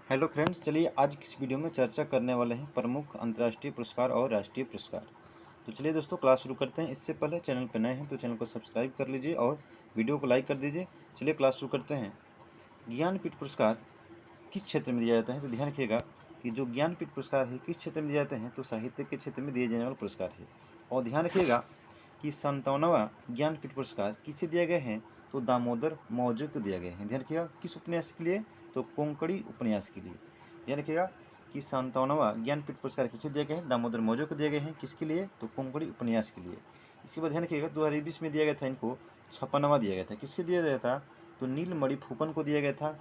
Hello friends, चलिए आज की इस वीडियो में चर्चा करने वाले हैं प्रमुख अंतर्राष्ट्रीय पुरस्कार और राष्ट्रीय पुरस्कार। तो चलिए दोस्तों, क्लास शुरू करते हैं। इससे पहले चैनल पर नए हैं तो चैनल को सब्सक्राइब कर लीजिए और वीडियो को लाइक कर दीजिए। चलिए क्लास शुरू करते हैं। ज्ञानपीठ पुरस्कार किस क्षेत्र में दिया जाता है? तो ध्यान रखिएगा कि जो ज्ञानपीठ पुरस्कार है किस क्षेत्र में दिए जाते हैं, तो साहित्य के क्षेत्र में दिए जाने वाला पुरस्कार है। और ध्यान रखिएगा कि 57वां ज्ञानपीठ पुरस्कार किसे दिए गए हैं? तो दामोदर मौर्य को दिया गया है। ध्यान रखिएगा किस उपन्यास के लिए? तो कोंकणी उपन्यास के लिए। ध्यान रखिएगा कि 57वां ज्ञानपीठ पुरस्कार किसे दिए गए हैं? दामोदर मौर्य को दिए गए हैं। किसके लिए? तो कोंकणी उपन्यास के लिए। इसके बाद ध्यान रखिएगा 2020 में दिया गया था इनको 56वां दिया गया था। किसके दिया गया था? तो नीलमणि फुकन को दिया गया था।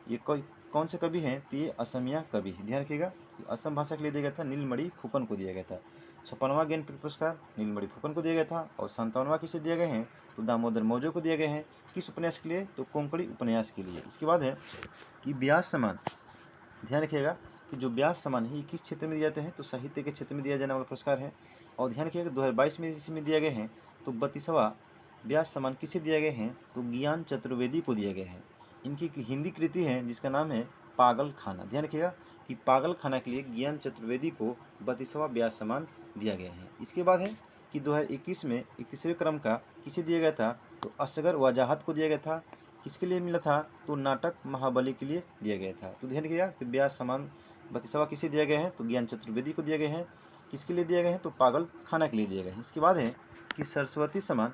ये कौन से कवि हैं? तो ये असमिया कवि है। ध्यान रखिएगा असम भाषा के लिए दिया गया था, नीलमणि फुकन को दिया गया था। 56वां ज्ञानपीठ पुरस्कार नीलमणि फुकन को दिया गया था। और 57वां किसे दिए गए हैं? तो दामोदर मौर्य को दिए गए हैं। किस उपन्यास के लिए? तो कोंकणी उपन्यास के लिए। इसके बाद है कि व्यास सम्मान। ध्यान रखिएगा कि जो व्यास सम्मान है ये किस क्षेत्र में दिए जाते हैं? तो साहित्य के क्षेत्र में दिया जाने वाला पुरस्कार है। और ध्यान रखिएगा 2022 में इसमें दिए गए हैं तो 32वां व्यास सम्मान किसे दिए गए हैं? तो ज्ञान चतुर्वेदी को दिए गए हैं। इनकी हिंदी कृति है जिसका नाम है पागल खाना। ध्यान रखिएगा कि पागल खाना के लिए ज्ञान चतुर्वेदी को 32वां व्यास सम्मान दिया गया है। इसके बाद है कि 2021 में 31वें क्रम का किसे दिया गया था? तो असगर वजाहत को दिया गया था। किसके लिए मिला था? तो नाटक महाबली के लिए दिया गया था। तो ध्यान रखिएगा कि व्यास सम्मान 32वां किसे दिया गया है? तो ज्ञान चतुर्वेदी को दिया गया है। किसके लिए दिया गया है? तो पागल खाना के लिए दिया गया है। इसके बाद है कि सरस्वती सम्मान।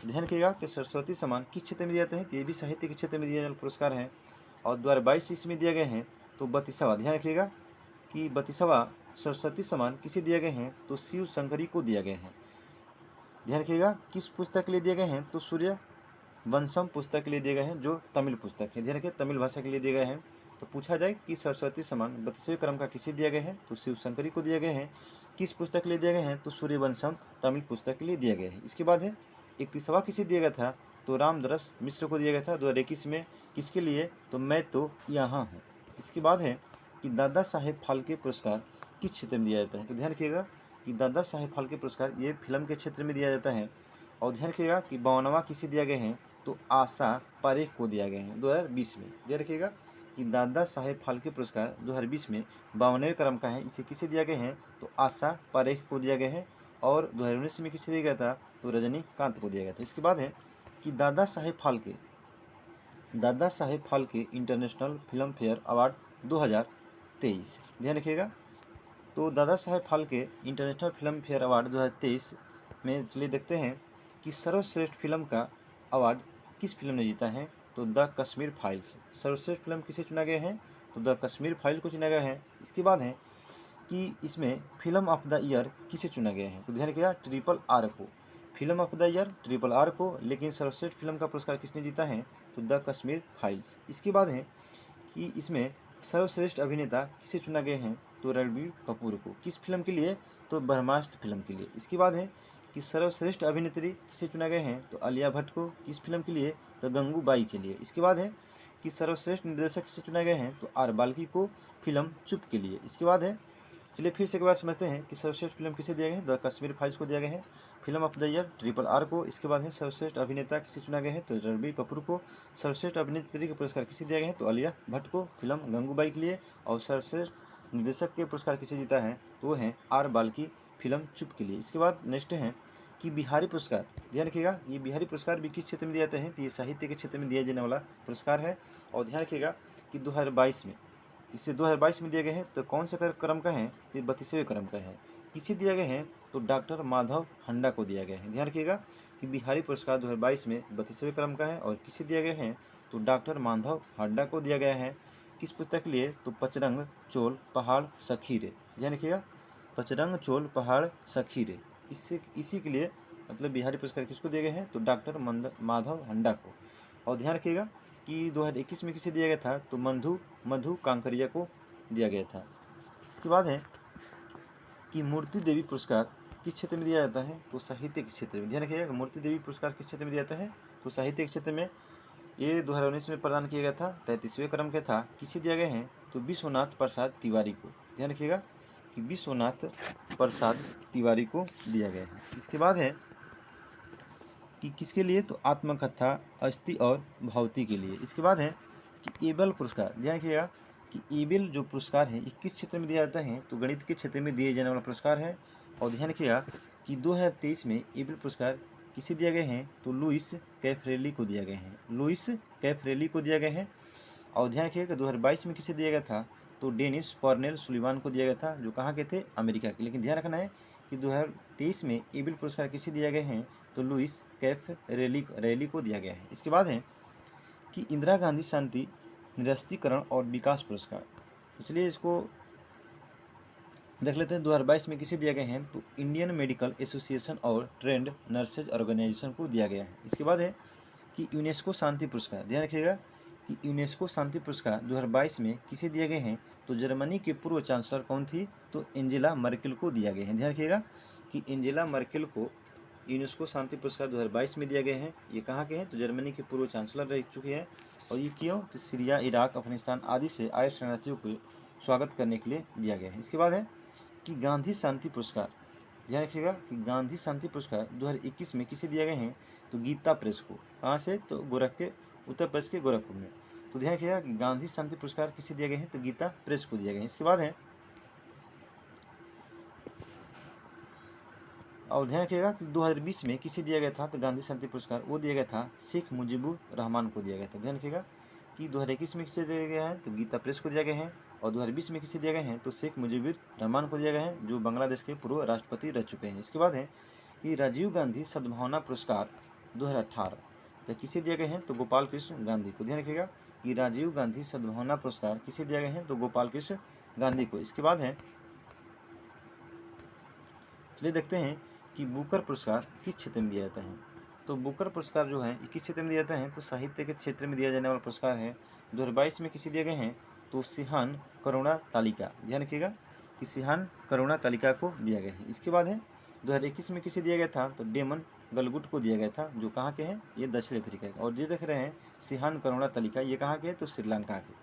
ध्यान रखिएगा कि सरस्वती सम्मान किस क्षेत्र में दिए जाते हैं? तो ये भी साहित्य के क्षेत्र में दिए जाने वाले पुरस्कार हैं। और 2022 इसमें दिए गए हैं तो 32वां। ध्यान रखिएगा कि 32वां सरस्वती सम्मान किसे दिए गए हैं? तो शिव शंकरी को दिया गया है। ध्यान रखिएगा किस पुस्तक के लिए दिए गए हैं? तो सूर्य वंशम पुस्तक के लिए दिए गए हैं, जो तमिल पुस्तक है। ध्यान रखिए तमिल भाषा के लिए दिए गए हैं। तो पूछा जाए कि सरस्वती सम्मान 32वें क्रम का किसे दिया गया है? तो शिव शंकरी को दिए गए हैं। किस पुस्तक के लिए दिए गए हैं? तो सूर्यवंशम तमिल पुस्तक के लिए दिया गया है। इसके बाद है 31वां किसे दिया गया था? तो रामदरस मिश्र को दिया गया था 2021 में। किसके लिए? तो मैं तो यहाँ हूँ। इसके बाद है कि दादा साहेब फाल्के पुरस्कार किस क्षेत्र में दिया जाता है? तो ध्यान रखिएगा कि दादा साहेब फाल्के पुरस्कार ये फिल्म के क्षेत्र में दिया जाता है। और ध्यान रखिएगा कि 52वां किसे दिया गया है? तो आशा पारेख को दिया गया है 2020 में। ध्यान रखिएगा कि दादा साहेब फाल्के पुरस्कार 2020 में 52वें क्रम का है। इसे किसे दिया गया है? तो आशा पारेख को दिया गया है। और 2019 में किसे दिया गया था? तो रजनीकांत को दिया गया था। इसके बाद है कि Dadasaheb Phalke international film fair award 2023। ध्यान रखिएगा तो Dadasaheb Phalke international film fair award 2023 में चलिए देखते हैं कि सर्वश्रेष्ठ फिल्म का अवार्ड किस फिल्म ने जीता है? तो द कश्मीर फाइल्स। सर्वश्रेष्ठ फिल्म किसे चुना गया है? तो द कश्मीर फाइल को चुना गया है। इसके बाद है कि इसमें फिल्म ऑफ द ईयर किसे चुना गया है? तो ध्यान रखिएगा ट्रिपल आर को। Film of the year triple R को। लेकिन सर्वश्रेष्ठ फिल्म का पुरस्कार किसने जीता है? तो द कश्मीर फाइल्स। इसके बाद है कि इसमें सर्वश्रेष्ठ अभिनेता किसे चुना गया है? तो रणबीर कपूर को। किस फिल्म के लिए? तो ब्रह्मास्त्र फिल्म के लिए। इसके बाद है कि सर्वश्रेष्ठ अभिनेत्री किसे चुना गया है? तो आलिया भट्ट को। किस फिल्म के लिए? तो गंगूबाई के लिए। इसके बाद है कि सर्वश्रेष्ठ निर्देशक किसे चुना गया है? तो आर बाल्की को फिल्म चुप के लिए। इसके बाद है चलिए फिर से एक बार समझते हैं कि सर्वश्रेष्ठ फिल्म किसे दिया गया है? द कश्मीर फाइल्स को दिया गया है। Film of the year triple R को। इसके बाद है सर्वश्रेष्ठ अभिनेता किसे चुना गया है? तो रणबीर कपूर को। सर्वश्रेष्ठ अभिनेत्री का पुरस्कार किसे दिया गया है? तो आलिया भट्ट को फिल्म गंगूबाई के लिए। और सर्वश्रेष्ठ निर्देशक के पुरस्कार किसे जीता है? तो वो है आर बाल्की फिल्म चुप के लिए। इसके बाद नेक्स्ट है कि बिहारी पुरस्कार। ध्यान रखिएगा ये बिहारी पुरस्कार भी किस क्षेत्र में दिया जाता है? तो ये साहित्य के क्षेत्र में दिया जाने वाला पुरस्कार है। और ध्यान रखिएगा कि 2022 में इसे 2022 में दिए गए हैं तो कौन से क्रम का है? तो 32वें क्रम का है। किसे दिया गया है? तो डॉक्टर माधव हंडा को दिया गया है। ध्यान रखिएगा कि बिहारी पुरस्कार 2022 में 32वें क्रम का है। और किसे दिया गया है? तो डॉक्टर माधव हंडा को दिया गया है। किस पुस्तक के लिए? तो पचरंग चोल पहाड़ सखी रे। ध्यान रखिएगा पचरंग चोल पहाड़ सखी रे। इसी के लिए मतलब बिहारी पुरस्कार किसको दिया गया है? तो डॉक्टर माधव हंडा को। और ध्यान रखिएगा कि 2021 में किसे दिया गया था? तो मधु कांकरिया को दिया गया था। इसके बाद है कि मूर्ति देवी पुरस्कार किस क्षेत्र में दिया जाता है? तो साहित्य के क्षेत्र में। ध्यान रखिएगा मूर्ति देवी पुरस्कार किस क्षेत्र में दिया जाता है? तो साहित्य के क्षेत्र में। ये 2019 में प्रदान किया गया था, 33वें क्रम का था। किसे दिया गया है? तो विश्वनाथ प्रसाद तिवारी को। ध्यान रखिएगा कि विश्वनाथ प्रसाद तिवारी को दिया गया है। इसके बाद है कि किसके लिए? तो आत्मकथा अस्थि और भवती के लिए। इसके बाद है कि एबल पुरस्कार। ध्यान रखिएगा कि ईबेल जो पुरस्कार है ये किस क्षेत्र में दिया जाता है, तो गणित के क्षेत्र में दिए जाने वाला पुरस्कार है। और ध्यान रखिएगा कि 2023 में ईबेल पुरस्कार किसे दिए गए हैं, तो लुइस कैफरेली को दिया गया है, लुइस कैफरेली को दिया गया है। और ध्यान रखिएगा कि 2022 में किसे दिया गया था, तो डेनिस कॉर्नेल सुलिवान को दिया गया था, जो कहाँ के थे, अमेरिका के। लेकिन ध्यान रखना है कि 2023 में ईबेल पुरस्कार किसे दिया गए हैं, तो लुइस कैफरेली को दिया गया है। इसके बाद है कि इंदिरा गांधी शांति निरस्तीकरण और विकास पुरस्कार। तो चलिए इसको देख लेते हैं। 2022 में किसे दिया गया है, तो इंडियन मेडिकल एसोसिएशन और ट्रेंड नर्सेज ऑर्गेनाइजेशन को दिया गया है। इसके बाद है कि यूनेस्को शांति पुरस्कार। ध्यान रखिएगा कि यूनेस्को शांति पुरस्कार 2022 में किसे दिए गए हैं, तो जर्मनी के पूर्व चांसलर कौन थी, तो एंजेला मर्केल को दिया गया है। ध्यान रखिएगा कि एंजेला मर्केल को यूनेस्को शांति पुरस्कार 2022 में दिया गया है। ये कहाँ के हैं, तो जर्मनी के पूर्व चांसलर रह चुके हैं। और ये क्यों, तो सीरिया, इराक, अफगानिस्तान आदि से आए शरणार्थियों को स्वागत करने के लिए दिया गया है। इसके बाद है कि गांधी शांति पुरस्कार। ध्यान रखिएगा कि गांधी शांति पुरस्कार 2021 में किसे दिया गया है, तो गीता प्रेस को। कहाँ से, तो उत्तर प्रदेश के गोरखपुर में। तो ध्यान रखिएगा कि गांधी शांति पुरस्कार किसे दिया गया है, तो गीता प्रेस को दिया गया है। इसके बाद है और ध्यान रखिएगा कि 2020 में किसे दिया गया था, तो गांधी शांति पुरस्कार वो दिया गया था शेख मुजीबुर रहमान को दिया गया था। ध्यान रखिएगा कि 2021 में किसे दिया गया है, तो गीता प्रेस को दिया गया है। और 2020 में किसे दिया गया है, तो शेख मुजीबुर रहमान को दिया गया है, जो बांग्लादेश के पूर्व राष्ट्रपति रह चुके हैं। इसके बाद है कि राजीव गांधी सद्भावना पुरस्कार 2018 तो किसे दिया गया है, तो गोपाल कृष्ण गांधी को। ध्यान रखिएगा कि राजीव गांधी सद्भावना पुरस्कार किसे दिया गया है, तो गोपाल कृष्ण गांधी को। इसके बाद है चलिए देखते हैं कि बुकर पुरस्कार किस क्षेत्र में दिया जाता है। तो बुकर पुरस्कार जो है किस क्षेत्र में दिया जाता है, तो साहित्य के क्षेत्र में दिया जाने वाला पुरस्कार है। 2022 में किसे दिए गए हैं, तो सिहान करुणा तालिका। ध्यान रखिएगा कि सिहान करुणा तालिका को दिया गया है। इसके बाद है 2021 में किसे दिया गया था, तो डेमन गलगुट को दिया गया था, जो कहाँ के हैं, ये दक्षिण अफ्रीका के। और ये देख रहे हैं सिहान करुणा तालिका, ये कहाँ के हैं, तो श्रीलंका के।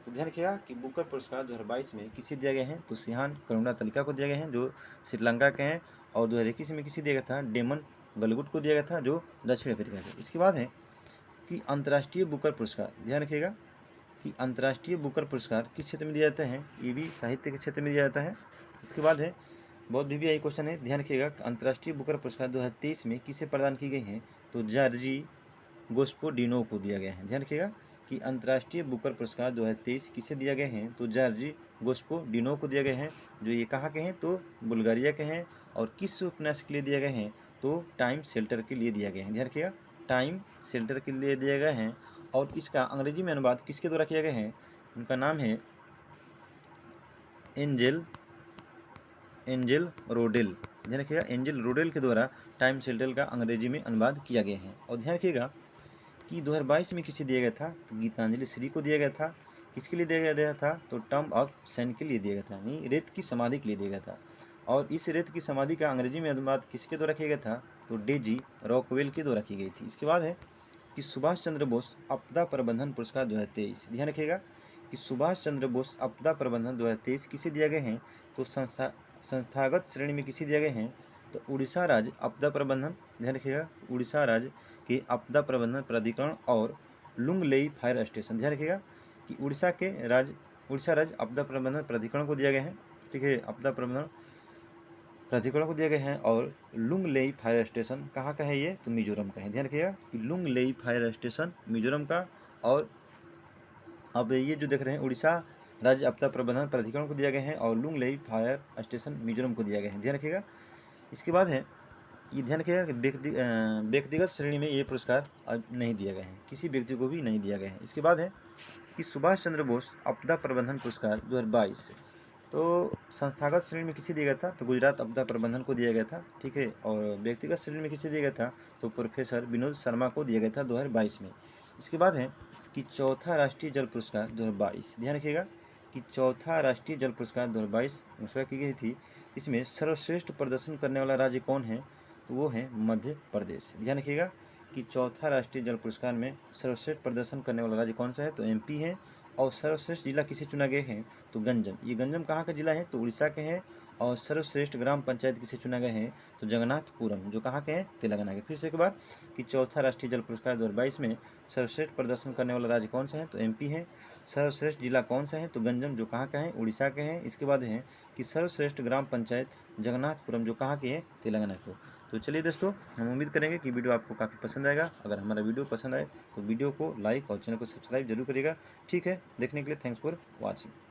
तो ध्यान रखिएगा कि बुकर पुरस्कार 2022 में किसे दिया गया है, तो सिहान करुणा तालिका को दिया गया है, जो श्रीलंका के हैं। और 2021 में किसे दिया गया था, डेमन गलगुट को दिया गया था, जो दक्षिण अफ्रीका के। इसके बाद है कि अंतर्राष्ट्रीय बुकर पुरस्कार। ध्यान रखिएगा कि अंतर्राष्ट्रीय बुकर पुरस्कार किस क्षेत्र में दिया जाता है, ये भी साहित्य के क्षेत्र में दिया जाता है। इसके बाद है बहुत भी यही क्वेश्चन है। ध्यान रखिएगा अंतर्राष्ट्रीय बुकर पुरस्कार 2023 में किसे प्रदान की गई है, तो जॉर्जी गोस्पोडिनो को दिया गया है। ध्यान रखिएगा कि अंतर्राष्ट्रीय बुकर पुरस्कार 2023 किसे दिया गया है, तो जॉर्जी गोस्पोडिनो को दिया गया है, जो ये कहाँ के हैं, तो बुल्गारिया के हैं। और किस उपन्यास के लिए दिया गया है, तो टाइम शेल्टर के लिए दिया गया है। ध्यान रखिएगा टाइम शेल्टर के लिए दिया गया है। और इसका अंग्रेजी में अनुवाद किसके द्वारा किया गया है, उनका नाम है एंजेल रोडेल। ध्यान रखिएगा एंजेल रोडेल के द्वारा टाइम शेल्टर का अंग्रेजी में अनुवाद किया गया है। और ध्यान रखिएगा कि 2022 में किसे दिया गया था, तो गीतांजलि श्री को दिया गया था। किसके लिए दिया गया था, तो टर्म ऑफ सैंड के लिए दिया गया था, यानी रेत की समाधि के लिए दिया गया था। और इस रेत की समाधि का अंग्रेजी में अनुवाद किसके द्वारा किया गया था, तो डेजी रॉकवेल के द्वारा की गई थी। इसके बाद है कि सुभाष चंद्र बोस आपदा प्रबंधन पुरस्कार 2023। ध्यान रखिएगा कि सुभाष चंद्र बोस आपदा प्रबंधन 2023 किसे दिया गए हैं, तो संस्थागत श्रेणी में किसे दिया गए हैं, तो उड़ीसा राज्य आपदा प्रबंधन। ध्यान रखिएगा उड़ीसा राज्य के आपदा प्रबंधन प्राधिकरण और लुंगलेई फायर स्टेशन। ध्यान रखिएगा कि उड़ीसा राज्य आपदा प्रबंधन प्राधिकरण को दिया गया है। ठीक है, आपदा प्रबंधन प्राधिकरण को दिया गया है। और लुंगलेई फायर स्टेशन कहाँ का है, ये तो मिजोरम का है। ध्यान रखिएगा कि लुंगलेई फायर स्टेशन मिजोरम का। और अब ये जो देख रहे हैं उड़ीसा राज्य आपदा प्रबंधन प्राधिकरण को दिया गया है, और लुंगलेई फायर स्टेशन मिजोरम को दिया गया है। ध्यान रखिएगा। इसके बाद है ये ध्यान रखिएगा कि व्यक्तिगत श्रेणी में ये पुरस्कार नहीं दिया गया है, किसी व्यक्ति को भी नहीं दिया गया है। इसके बाद है कि सुभाष चंद्र बोस आपदा प्रबंधन पुरस्कार 2022 तो संस्थागत श्रेणी में किसे दिया गया था, तो गुजरात आपदा प्रबंधन को दिया गया था। ठीक है, और व्यक्तिगत श्रेणी में किसे दिया गया था, तो प्रोफेसर विनोद शर्मा को दिया गया था 2022 में। इसके बाद है कि चौथा राष्ट्रीय जल पुरस्कार 2022। ध्यान रखिएगा कि चौथा राष्ट्रीय जल पुरस्कार 2022 घोषणा की गई थी। इसमें सर्वश्रेष्ठ प्रदर्शन करने वाला राज्य कौन है, तो वो है मध्य प्रदेश। ध्यान रखिएगा कि चौथा राष्ट्रीय जल पुरस्कार में सर्वश्रेष्ठ प्रदर्शन करने वाला राज्य कौन सा है, तो एमपी है। और सर्वश्रेष्ठ जिला किसे चुना गया है, तो गंजम। ये गंजम कहाँ का जिला है, तो उड़ीसा के हैं। और सर्वश्रेष्ठ ग्राम पंचायत किसे चुना गया है, तो जगन्नाथपुरम, जो कहाँ के हैं, तेलंगाना के। फिर से एक बार कि चौथा राष्ट्रीय जल पुरस्कार 2022 में सर्वश्रेष्ठ प्रदर्शन करने वाला राज्य कौन सा है, तो एमपी है। सर्वश्रेष्ठ जिला कौन सा है, तो गंजम, जो कहाँ का है, उड़ीसा के हैं। इसके बाद है कि सर्वश्रेष्ठ ग्राम पंचायत जगन्नाथपुरम, जो कहाँ की है, तेलंगाना को। तो चलिए दोस्तों, हम उम्मीद करेंगे कि वीडियो आपको काफ़ी पसंद आएगा। अगर हमारा वीडियो पसंद आए तो वीडियो को लाइक और चैनल को सब्सक्राइब जरूर करिएगा। ठीक है, देखने के लिए थैंक्स फॉर वॉचिंग।